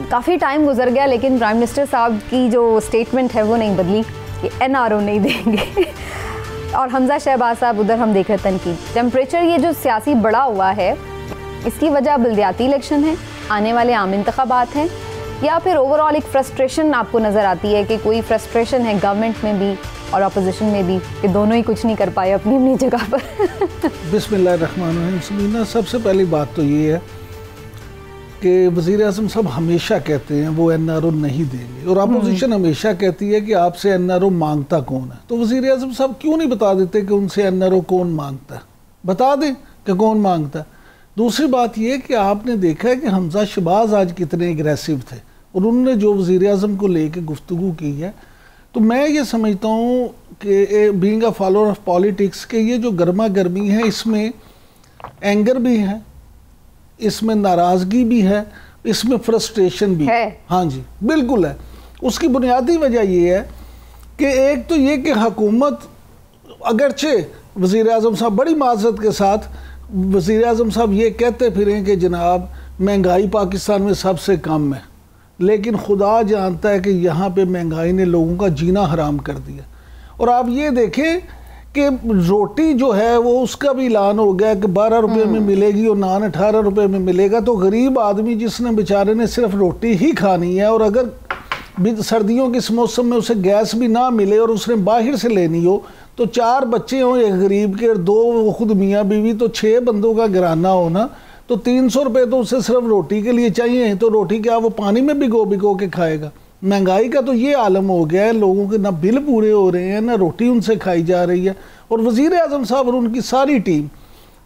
کافی time گزر گیا لیکن پرائم منسٹر صاحب کی جو اسٹیٹمنٹ ہے وہ نہیں بدلی کہ NRO نہیں دیں گے اور حمزہ شہباز صاحب ادھر ہم دیکھ رہے تنقید. ٹیمپریچر یہ جو سیاسی بڑا ہوا ہے اس کی وجہ بلدیاتی الیکشن ہے, آنے والے عام انتخابات ہیں, یا پھر اوور آل ایک فرسٹریشن آپ کو نظر آتی ہے کہ کوئی فرسٹریشن ہے گورنمنٹ میں بھی اور اپوزیشن میں بھی کہ دونوں ہی کچھ نہیں کر پائے اپنی اپنی جگہ پر؟ بسم اللہ الرحمن الرحیم. سمینا, سب سے پہلی بات تو یہ ہے کہ وزیر اعظم صاحب ہمیشہ کہتے ہیں وہ NRO نہیں دیں گے, اور اپوزیشن ہمیشہ کہتی ہے کہ آپ سے NRO مانگتا کون ہے. تو وزیر اعظم صاحب کیوں نہیں بتا دیتے کہ ان سے NRO کون مانگتا ہے؟ بتا دیں کہ کون مانگتا ہے. دوسری بات یہ کہ آپ نے دیکھا ہے کہ حمزہ شہباز آج کتنے اگریسو تھے, اور انہوں نے جو وزیر اعظم کو لے کے گفتگو کی ہے, تو میں یہ سمجھتا ہوں کہ being a follower of politics کہ یہ جو گرما گرمی ہے اس میں اینگر بھی ہے, اس میں ناراضگی بھی ہے, اس میں فرسٹریشن بھی ہے. ہاں جی بالکل ہے. اس کی بنیادی وجہ یہ ہے کہ ایک تو یہ کہ حکومت, اگرچہ وزیر اعظم صاحب بڑی معذرت کے ساتھ وزیر اعظم صاحب یہ کہتے پھریں کہ جناب مہنگائی پاکستان میں سب سے کم ہے, لیکن خدا جانتا ہے کہ یہاں پہ مہنگائی نے لوگوں کا جینا حرام کر دیا. اور آپ یہ دیکھیں کہ روٹی جو ہے وہ اس کا بھی اعلان ہو گیا کہ 12 روپے میں ملے گی اور نان 18 روپے میں ملے گا. تو غریب آدمی جس نے بیچارے نے صرف روٹی ہی کھانی ہے, اور اگر سردیوں کے اس موسم میں اسے گیس بھی نہ ملے اور اس نے باہر سے لینی ہو, تو 4 بچے ہوں ایک غریب کے اور 2 خود میاں بیوی, تو 6 بندوں کا گرانہ ہونا, تو 300 روپے تو اسے صرف روٹی کے لیے چاہیے. تو روٹی کیا وہ پانی میں بھگو کے کھائے گا؟ مہنگائی کا تو یہ عالم ہو گیا ہے, لوگوں کے نہ بل پورے ہو رہے ہیں, نہ روٹی ان سے کھائی جا رہی ہے. اور وزیر اعظم صاحب اور ان کی ساری ٹیم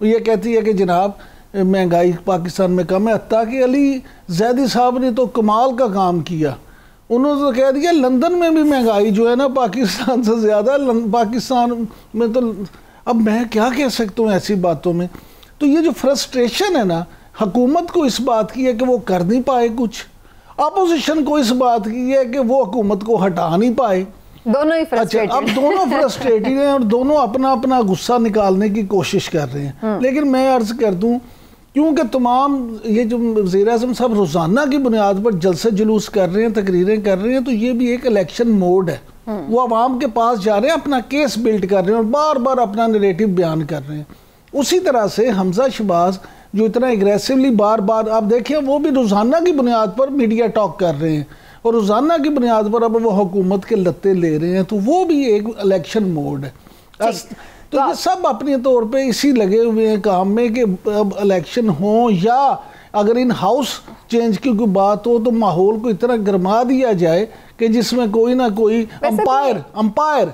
یہ کہتی ہے کہ جناب مہنگائی پاکستان میں کم ہے. حتیٰ کہ علی زیدی صاحب نے تو کمال کا کام کیا, انہوں نے تو کہہ دیا لندن میں بھی مہنگائی جو ہے نا پاکستان سے زیادہ, پاکستان میں تو اب میں کیا کہہ سکتا ہوں ایسی باتوں میں. تو یہ جو فرسٹریشن ہے نا, حکومت کو اس بات کی ہے کہ وہ کر نہیں پائے کچھ, اپوزیشن کو اس بات کی ہے کہ وہ حکومت کو ہٹا نہیں پائے. دونوں ہی فرسٹریٹڈ. اب دونوں فرسٹریٹڈ ہیں اور دونوں اپنا اپنا غصہ نکالنے کی کوشش کر رہے ہیں. لیکن میں عرض کر دوں, کیونکہ تمام یہ جو وزیر اعظم صاحب روزانہ کی بنیاد پر جلسے جلوس کر رہے ہیں, تقریریں کر رہے ہیں, تو یہ بھی ایک الیکشن موڈ ہے. وہ عوام کے پاس جا رہے ہیں, اپنا کیس بلڈ کر رہے ہیں اور بار بار اپنا نیریٹو بیان کر رہے ہیں. اسی طرح سے حمزہ شہباز جو اتنا اگریسولی بار بار آپ دیکھیں, وہ بھی روزانہ کی بنیاد پر میڈیا ٹاک کر رہے ہیں اور روزانہ کی بنیاد پر اب وہ حکومت کے لتے لے رہے ہیں, تو وہ بھی ایک الیکشن موڈ ہے. تو یہ سب اپنے طور پہ اسی لگے ہوئے ہیں کام میں کہ اب الیکشن ہوں, یا اگر ان ہاؤس چینج کی کوئی بات ہو تو ماحول کو اتنا گرما دیا جائے کہ جس میں کوئی نہ کوئی امپائر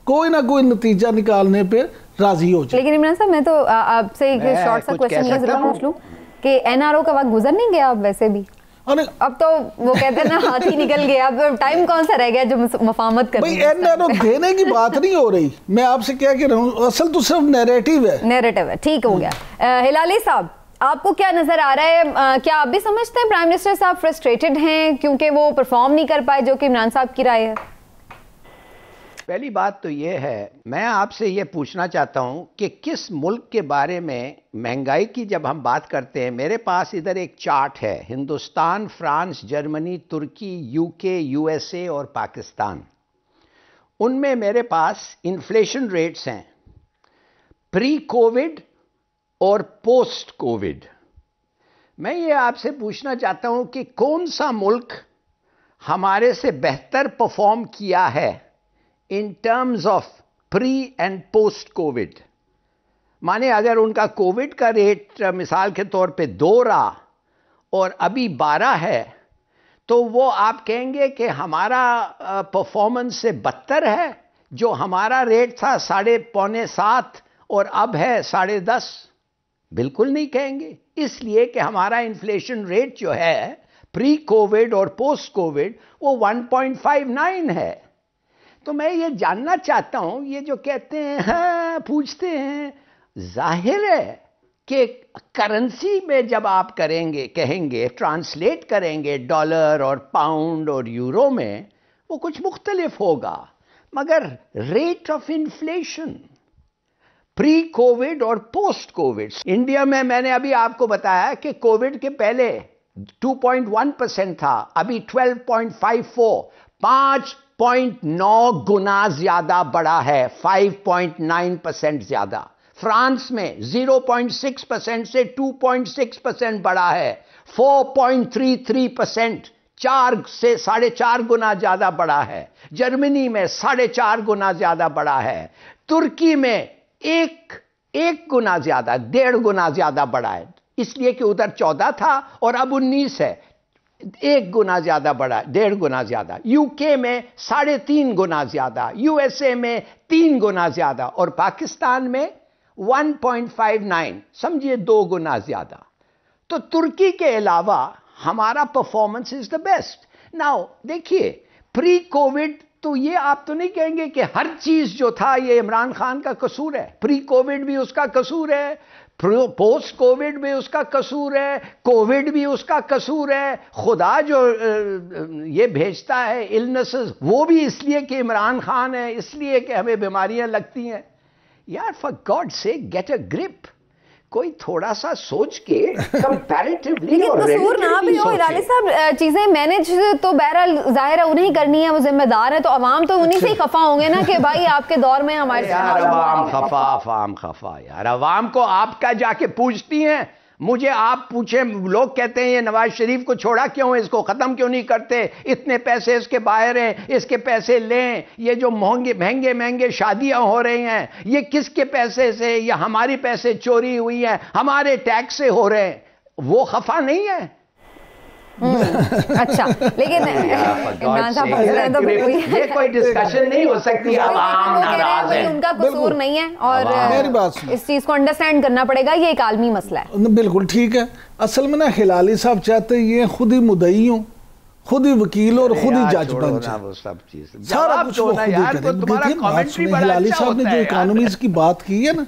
کوئی نہ کوئی نتیجہ نکالنے پہ راضی ہو جائے. لیکن عمران صاحب میں تو آپ سے ایک شارٹ سا کویسچن یہ ضرور پوچھ لوں کہ NRO کا وقت گزر نہیں گیا اب ویسے بھی؟ اب تو وہ کہتے ہیں نا ہاتھ ہی نکل گیا, اب ٹائم کون سا رہ گیا جو مفاہمت کریں؟ بھئی NRO دینے کی بات نہیں ہو رہی, میں آپ سے کیا کہہ رہا ہوں, اصل تو صرف نیریٹو ہے. ٹھیک ہو گیا. ہلالی صاحب, آپ کو کیا نظر آ رہا ہے, کیا آپ بھی سمجھتے ہیں پرائم منسٹر صاحب فرسٹریٹڈ ہیں کیونکہ وہ پرفارم نہیں کر پائے, جو کہ عمران صاحب کی رائے ہے؟ پہلی بات تو یہ ہے, میں آپ سے یہ پوچھنا چاہتا ہوں کہ کس ملک کے بارے میں مہنگائی کی جب ہم بات کرتے ہیں, میرے پاس ادھر ایک چارٹ ہے, ہندوستان, فرانس, جرمنی, ترکی, UK, USA اور پاکستان. ان میں میرے پاس انفلیشن ریٹس ہیں پری کووڈ اور پوسٹ کووڈ. میں یہ آپ سے پوچھنا چاہتا ہوں کہ کون سا ملک ہمارے سے بہتر پرفارم کیا ہے in terms of pre and post COVID. مانے اگر ان کا کووڈ کا ریٹ مثال کے طور پہ 2 رہا اور ابھی 12 ہے, تو وہ آپ کہیں گے کہ ہمارا پرفارمنس سے بدتر ہے, جو ہمارا ریٹ تھا 6.75 اور اب ہے 10.5. بالکل نہیں کہیں گے, اس لیے کہ ہمارا انفلیشن ریٹ جو ہے پری کووڈ اور پوسٹ کووڈ وہ 1.59 ہے. تو میں یہ جاننا چاہتا ہوں, یہ جو کہتے ہیں ہاں پوچھتے ہیں, ظاہر ہے کہ کرنسی میں جب آپ کریں گے, کہیں گے, ٹرانسلیٹ کریں گے ڈالر اور پاؤنڈ اور یورو میں, وہ کچھ مختلف ہوگا, مگر rate of inflation pre covid اور پوسٹ کووڈ انڈیا میں نے ابھی آپ کو بتایا کہ کووڈ کے پہلے 2.1% تھا, ابھی 12.54, 5.9 گنا زیادہ بڑا ہے, 5.9% زیادہ. فرانس میں 0.6% سے 2.6% بڑا ہے, 4.33%, 4.5 گنا زیادہ بڑا ہے. جرمنی میں 4.5 گنا زیادہ بڑا ہے. ترکی میں ایک گنا زیادہ, 1.5 گنا زیادہ بڑا ہے, اس لیے کہ ادھر 14 تھا اور اب 19 ہے. 1 گنا زیادہ بڑا, 1.5 گنا زیادہ. یو کے میں 3.5 گنا زیادہ, یو ایس اے میں 3 گنا زیادہ, اور پاکستان میں 1.59, سمجھیے 2 گنا زیادہ. تو ترکی کے علاوہ ہمارا performance is the best. Now دیکھیے, پری کووڈ تو یہ آپ تو نہیں کہیں گے کہ ہر چیز جو تھا یہ عمران خان کا قصور ہے. پری کووڈ بھی اس کا قصور ہے, پوسٹ کووڈ بھی اس کا قصور ہے, کووڈ بھی اس کا قصور ہے. خدا جو یہ بھیجتا ہے النسز, وہ بھی اس لیے کہ عمران خان ہے, اس لیے کہ ہمیں بیماریاں لگتی ہیں. یار فار گاڈ سے گیٹ اے گرپ. کوئی تھوڑا سا سوچ کے کمپیریٹیولی. لیکن قصور نہ بھی ہو ہلالی صاحب, چیزیں مینج تو بہرحال ظاہر ہے انہیں کرنی ہے, وہ ذمہ دار ہے, تو عوام تو انہیں سے ہی خفا ہوں گے نا کہ بھائی آپ کے دور میں ہمارے. یار عوام خفا یار, عوام کو آپ کا جا کے پوچھتی ہیں. مجھے آپ پوچھیں, لوگ کہتے ہیں یہ نواز شریف کو چھوڑا کیوں, اس کو ختم کیوں نہیں کرتے, اتنے پیسے اس کے باہر ہیں, اس کے پیسے لیں. یہ جو مہنگے شادیاں ہو رہی ہیں یہ کس کے پیسے سے, یا ہماری پیسے چوری ہوئی ہیں, ہمارے ٹیکس سے ہو رہے ہیں. وہ خفا نہیں ہے. اچھا لیکن عمران صاحب یہ کوئی ڈسکشن نہیں ہو سکتی. عوام ناراض ہے, ان کا قصور نہیں ہے, اور اس چیز کو انڈرسٹینڈ کرنا پڑے گا, یہ ایک عالمی مسئلہ ہے. بالکل ٹھیک ہے. اصل میں نا ہلالی صاحب چاہتے یہ خود ہی مدعی ہوں, خود ہی وکیل اور خود ہی جج بن جائے, سارا کچھ وہ خود ہی کریں. دیکھیں بات سنیں, ہلالی صاحب نے جو اکانومیز کی بات کی ہے نا,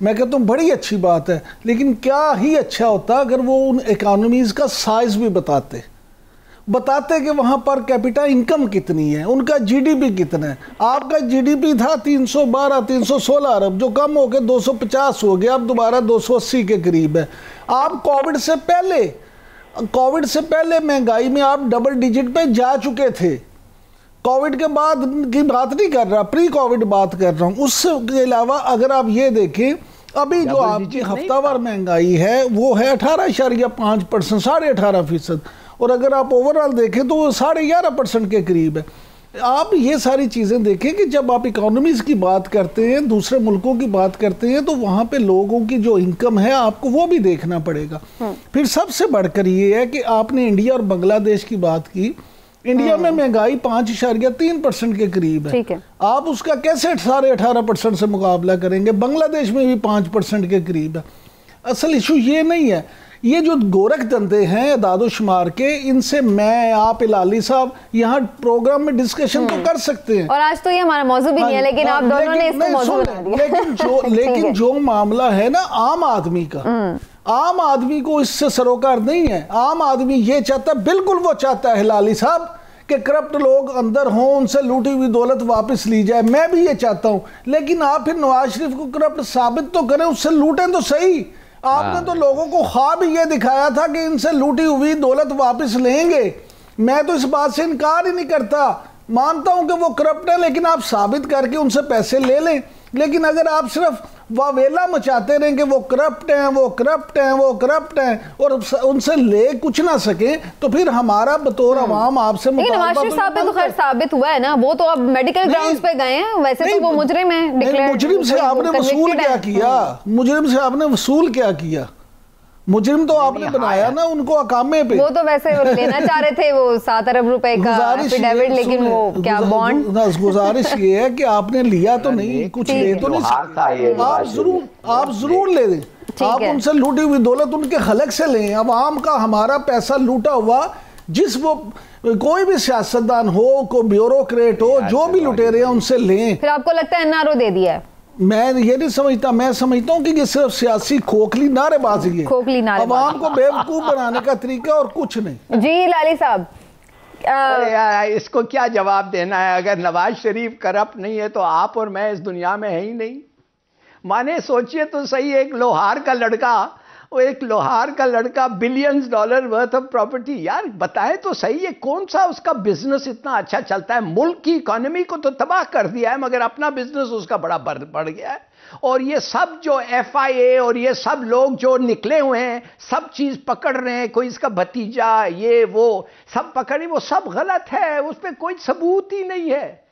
میں کہتا ہوں بڑی اچھی بات ہے, لیکن کیا ہی اچھا ہوتا اگر وہ ان اکانومیز کا سائز بھی بتاتے کہ وہاں پر کیپٹا انکم کتنی ہے, ان کا جی ڈی پی کتنا ہے. آپ کا جی ڈی پی تھا 316 ارب, جو کم ہو کے 250 ہو گیا, اب دوبارہ 280 کے قریب ہے. آپ کووڈ سے پہلے مہنگائی میں آپ ڈبل ڈیجٹ پہ جا چکے تھے. کووڈ کے بعد کی بات نہیں کر رہا, پری کووڈ بات کر رہا ہوں. اس کے علاوہ اگر آپ یہ دیکھیں, ابھی جو آپ کی ہفتہ وار مہنگائی ہے وہ ہے 18.5%, 18.5%, اور اگر آپ اوورال دیکھیں تو وہ 11.5% کے قریب ہے. آپ یہ ساری چیزیں دیکھیں کہ جب آپ اکانومیز کی بات کرتے ہیں, دوسرے ملکوں کی بات کرتے ہیں, تو وہاں پہ لوگوں کی جو انکم ہے آپ کو وہ بھی دیکھنا پڑے گا. پھر سب سے بڑھ کر یہ ہے کہ آپ نے انڈیا اور بنگلہ دیش کی بات کی. انڈیا میں مہنگائی 5.3% کے قریب ہے, آپ اس کا کیسے 18% سے مقابلہ کریں گے. بنگلہ دیش میں بھی 5% کے قریب ہے. اصل ایشو یہ نہیں ہے, یہ جو گورکھ دندے ہیں اعداد و شمار کے, ان سے میں آپ ہلالی صاحب یہاں پروگرام میں ڈسکشن تو کر سکتے ہیں, اور آج تو یہ ہمارا موضوع بھی نہیں ہے, لیکن آپ دونوں نے اس کو موضوع بنا دیا. لیکن جو معاملہ ہے نا عام آدمی کا, عام آدمی کو اس سے سروکار نہیں ہے. عام آدمی یہ چاہتا ہے, بالکل وہ چاہتا ہے ہلالی صاحب کہ کرپٹ لوگ اندر ہوں, ان سے لوٹی ہوئی دولت واپس لی جائے. میں بھی یہ چاہتا ہوں, لیکن آپ پھر نواز شریف کو کرپٹ ثابت تو کریں, اس سے لوٹیں تو صحیح. آپ نے تو لوگوں کو خواب یہ دکھایا تھا کہ ان سے لوٹی ہوئی دولت واپس لیں گے. میں تو اس بات سے انکار ہی نہیں کرتا, مانتا ہوں کہ وہ کرپٹ ہیں, لیکن آپ ثابت کر کے ان سے پیسے لے لیں. لیکن اگر آپ صرف واویلا مچاتے رہیں کہ وہ کرپٹ ہیں, وہ کرپٹ ہیں, وہ کرپٹ ہیں, اور ان سے لے کچھ نہ سکیں, تو پھر ہمارا بطور عوام آپ سے مطالبہ. نواز شریف صاحب پہ تو خیر ثابت ہوا ہے نا, وہ تو اب میڈیکل گراؤنڈز پہ گئے ہیں, ویسے تو وہ مجرم ہیں. مجرم سے آپ نے وصول کیا کیا, مجرم سے آپ نے وصول کیا کیا, مجرم تو آپ نے بنایا نا ان کو اقامے پہ. وہ تو ویسے لینا چاہ رہے تھے وہ 7 ارب روپے کا ایفیڈیوٹ, لیکن وہ کیا بانڈ. گزارش یہ ہے کہ آپ نے لیا تو نہیں, کچھ لے تو نہیں, آپ ضرور لے دیں. آپ ان سے لوٹی ہوئی دولت ان کے خلق سے لیں. عوام کا ہمارا پیسہ لوٹا ہوا, جس وہ کوئی بھی سیاستدان ہو, کوئی بیوروکریٹ ہو, جو بھی لٹیرے ہیں ان سے لیں. پھر آپ کو لگتا ہے NRO دے دیا ہے؟ میں یہ نہیں سمجھتا, میں سمجھتا ہوں کہ یہ صرف سیاسی کھوکھلی نعرے بازی ہے, عوام کو بیوقوف بنانے کا طریقہ اور کچھ نہیں. جی لالی صاحب, اس کو کیا جواب دینا ہے؟ اگر نواز شریف کرپٹ نہیں ہے تو آپ اور میں اس دنیا میں ہے ہی نہیں. مانے سوچئے تو صحیح, ایک لوہار کا لڑکا وہ ایک لوہار کا لڑکا billions dollar worth of property. یار بتائیں تو صحیح یہ کون سا اس کا بزنس اتنا اچھا چلتا ہے؟ ملک کی اکانومی کو تو تباہ کر دیا ہے مگر اپنا بزنس اس کا بڑا بڑھ گیا ہے. اور یہ سب جو ایف آئی اے اور یہ سب لوگ جو نکلے ہوئے ہیں سب چیز پکڑ رہے ہیں، کوئی اس کا بھتیجا یہ وہ سب پکڑ رہے، وہ سب غلط ہے، اس پہ کوئی ثبوت ہی نہیں ہے.